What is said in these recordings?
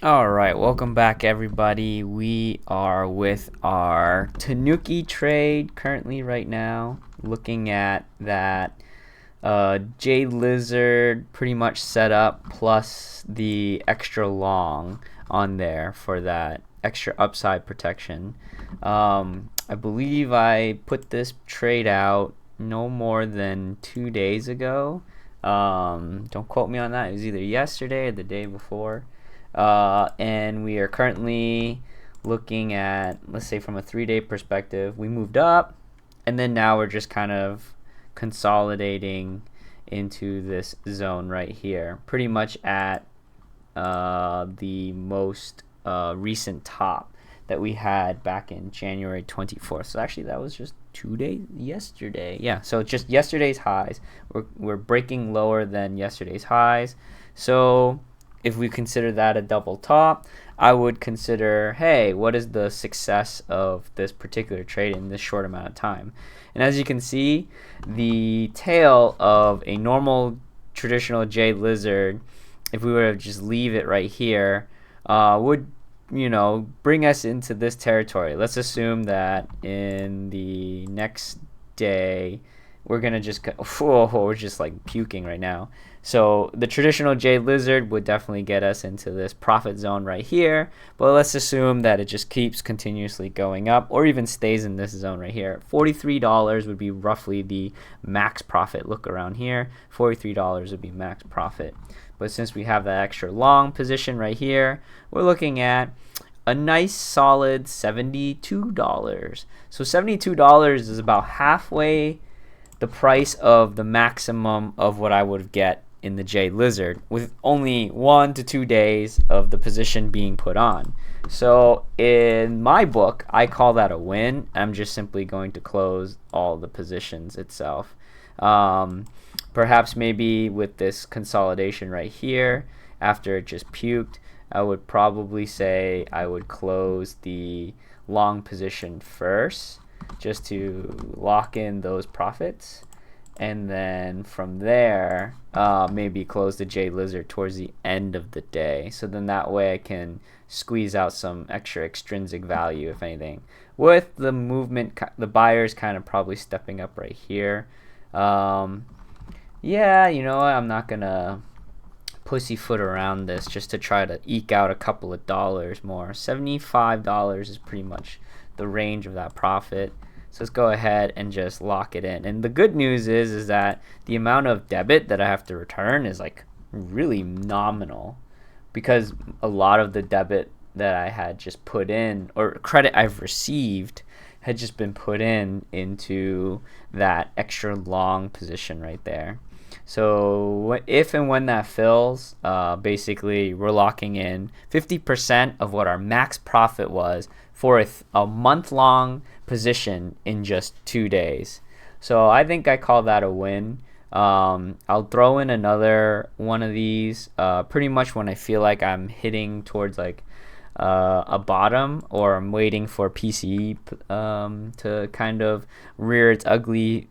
Alright, welcome back everybody. We are with our Tanuki trade currently right now, looking at that Jade Lizard pretty much set up plus the extra long on there for that extra upside protection. I believe I put this trade out no more than 2 days ago. Don't quote me on that. It was either yesterday or the day before. And we are currently looking at, let's say from a 3-day perspective, we moved up, and then now we're just kind of consolidating into this zone right here, pretty much at the most recent top that we had back in January 24th. So actually that was just 2 days yesterday. Yeah, so just yesterday's highs. We're breaking lower than yesterday's highs. So if we consider that a double top, I would consider, hey, what is the success of this particular trade in this short amount of time? And as you can see, the tail of a normal traditional Jade Lizard, if we were to just leave it right here, would bring us into this territory. Let's assume that in the next day we're gonna just we're just like puking right now. So the traditional Jade Lizard would definitely get us into this profit zone right here, but let's assume that it just keeps continuously going up or even stays in this zone right here. $43 would be roughly the max profit. Look around here, $43 would be max profit. But since we have that extra long position right here, we're looking at a nice solid $72. So $72 is about halfway the price of the maximum of what I would get in the Jade Lizard, with only 1 to 2 days of the position being put on. So in my book, I call that a win. I'm just simply going to close all the positions itself. Perhaps maybe with this consolidation right here, after it just puked, I would probably say I would close the long position first, just to lock in those profits, and then from there maybe close the Jade Lizard towards the end of the day, so then that way I can squeeze out some extra extrinsic value, if anything, with the movement, the buyers kind of probably stepping up right here. Yeah, you know what, I'm not gonna pussyfoot around this just to try to eke out a couple of dollars more. $75 is pretty much the range of that profit. So let's go ahead and just lock it in. And the good news is that the amount of debit that I have to return is like really nominal, because a lot of the debit that I had just put in, or credit I've received, had just been put in into that extra long position right there. So if and when that fills, basically we're locking in 50% of what our max profit was for a month-long position in just 2 days. So I think I call that a win. I'll throw in another one of these pretty much when I feel like I'm hitting towards like a bottom, or I'm waiting for PCE to kind of rear its ugly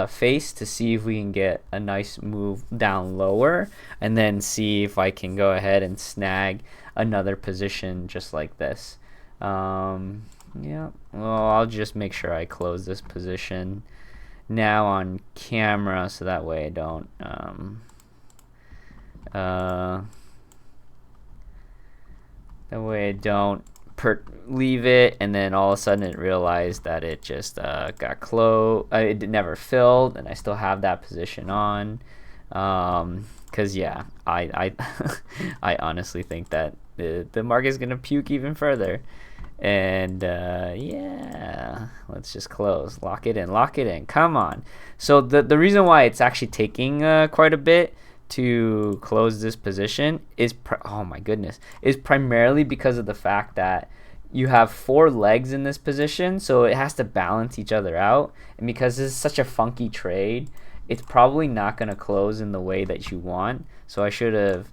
face to see if we can get a nice move down lower, and then see if I can go ahead and snag another position just like this. Yeah, well, I'll just make sure I close this position now on camera, so that way I don't leave it and then all of a sudden it realized that it just got closed. It never filled, and I still have that position on. Cause yeah, I I honestly think that the market is gonna puke even further. And yeah, let's just close, lock it in, come on. So the reason why it's actually taking quite a bit to close this position is oh my goodness, is primarily because of the fact that you have 4 legs in this position, so it has to balance each other out, and because this is such a funky trade, it's probably not going to close in the way that you want. So I should have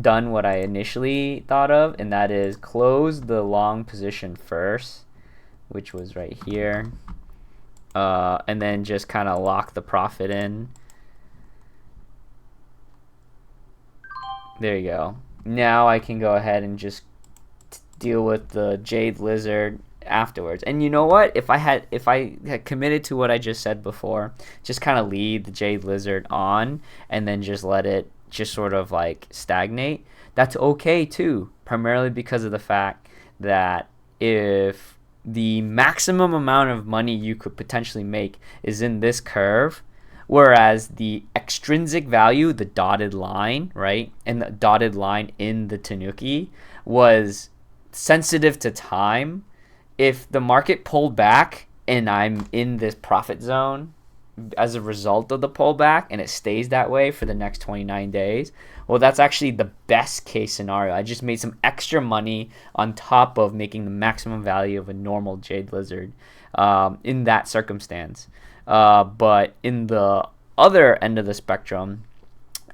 done what I initially thought of, and that is close the long position first, which was right here, and then just kind of lock the profit in. There you go. now I can go ahead and just deal with the Jade Lizard afterwards. And you know what? If I had committed to what I just said before, just kind of leave the Jade Lizard on and then just let it just sort of like stagnate, that's okay too, primarily because of the fact that if the maximum amount of money you could potentially make is in this curve, whereas the extrinsic value, the dotted line, right, and the dotted line in the Tanuki was sensitive to time. If the market pulled back and I'm in this profit zone as a result of the pullback and it stays that way for the next 29 days, well, that's actually the best case scenario. I just made some extra money on top of making the maximum value of a normal Jade Lizard in that circumstance. But in the other end of the spectrum,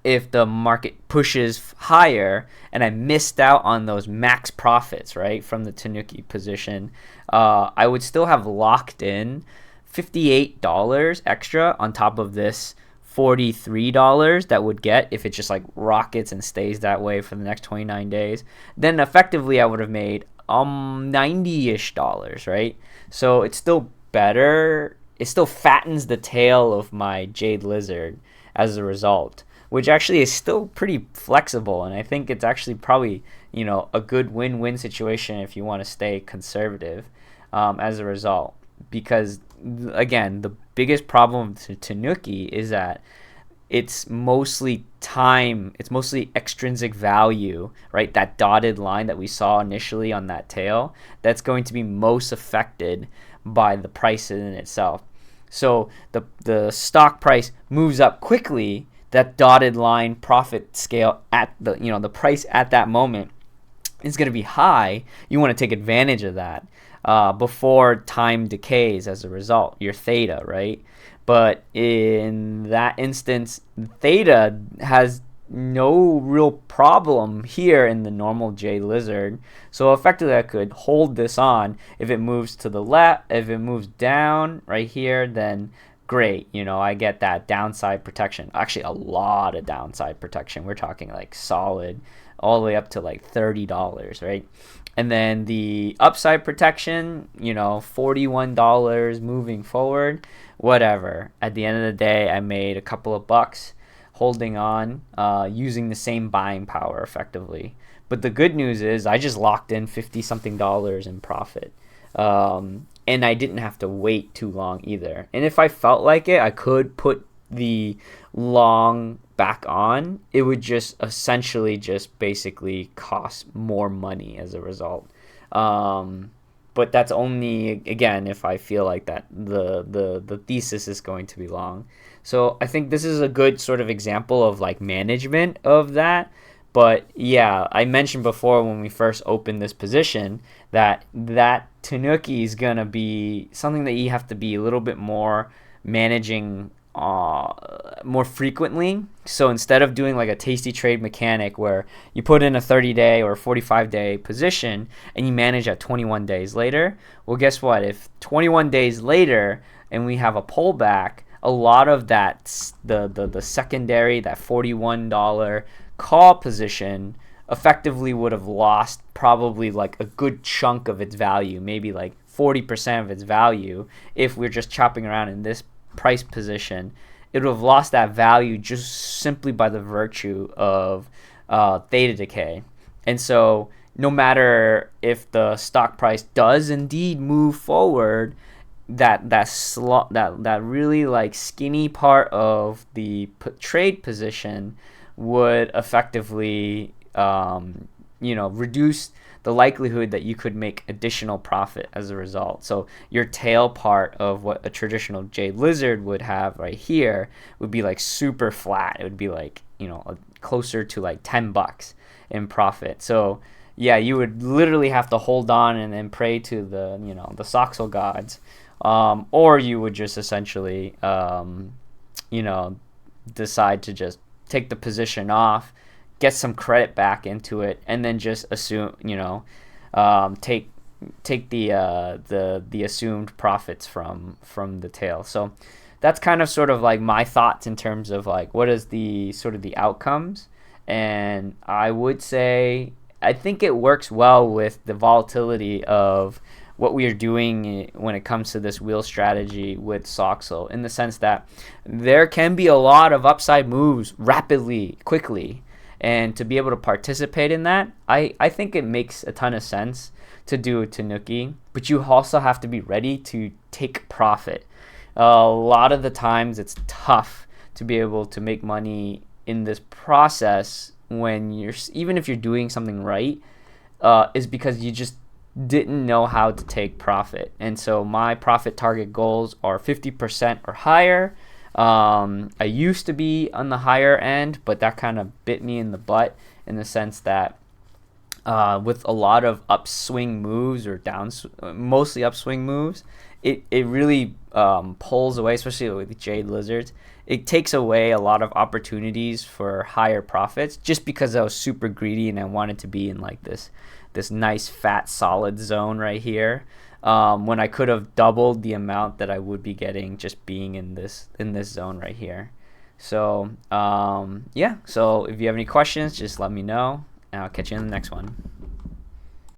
if the market pushes higher and I missed out on those max profits, right, from the Tanuki position, I would still have locked in $58 extra on top of this $43 that would get if it just like rockets and stays that way for the next 29 days. Then effectively I would have made 90-ish dollars, right? So it's still better. It still fattens the tail of my Jade Lizard as a result, which actually is still pretty flexible. And I think it's actually probably, a good win-win situation if you want to stay conservative as a result. Because, again, the biggest problem to Tanuki is that it's mostly time, it's mostly extrinsic value, right? That dotted line that we saw initially on that tail, that's going to be most affected by the price in itself. So the stock price moves up quickly, that dotted line profit scale at the price at that moment is going to be high. You want to take advantage of that before time decays as a result, your theta, right? But in that instance, theta has no real problem here in the normal J Lizard. So effectively I could hold this on. If it moves to the left, if it moves down right here, then great. I get that downside protection. Actually, a lot of downside protection. We're talking like solid all the way up to like $30, right? And then the upside protection, $41 moving forward, whatever. At the end of the day, I made a couple of bucks holding on, using the same buying power effectively. But the good news is I just locked in 50 something dollars in profit. And I didn't have to wait too long either. And if I felt like it, I could put the long back on. It would just essentially just basically cost more money as a result. But that's only, again, if I feel like that the thesis is going to be long. So I think this is a good sort of example of like management of that. But yeah, I mentioned before when we first opened this position that Tanuki is gonna be something that you have to be a little bit more managing more frequently. So instead of doing like a tasty trade mechanic where you put in a 30-day or 45-day position and you manage at 21 days later, well, guess what? If 21 days later and we have a pullback, a lot of that the secondary, that $41 call position effectively would have lost probably like a good chunk of its value, maybe like 40% of its value. If we're just chopping around in this price position, it would have lost that value just simply by the virtue of theta decay. And so no matter if the stock price does indeed move forward, that really like skinny part of the trade position would effectively reduce the likelihood that you could make additional profit as a result. So your tail part of what a traditional Jade Lizard would have right here would be like super flat. It would be like, closer to like $10 in profit. So yeah, you would literally have to hold on and then pray to the Soxal gods, or you would just essentially decide to just take the position off, get some credit back into it, and then just assume, take the assumed profits from the tail. So that's kind of sort of like my thoughts in terms of like what is the sort of the outcomes. and I would say I think it works well with the volatility of what we are doing when it comes to this wheel strategy with Soxel, in the sense that there can be a lot of upside moves rapidly, quickly, and to be able to participate in that, I think it makes a ton of sense to do a Tanuki, but you also have to be ready to take profit. A lot of the times it's tough to be able to make money in this process when you're, even if you're doing something right, is because you just didn't know how to take profit. And so my profit target goals are 50% or higher. I used to be on the higher end, but that kind of bit me in the butt, in the sense that with a lot of upswing moves or mostly upswing moves, it really pulls away, especially with Jade Lizards. It takes away a lot of opportunities for higher profits, just because I was super greedy and I wanted to be in like this nice fat solid zone right here, when I could have doubled the amount that I would be getting just being in this zone right here. So yeah, so if you have any questions, just let me know, and I'll catch you in the next one.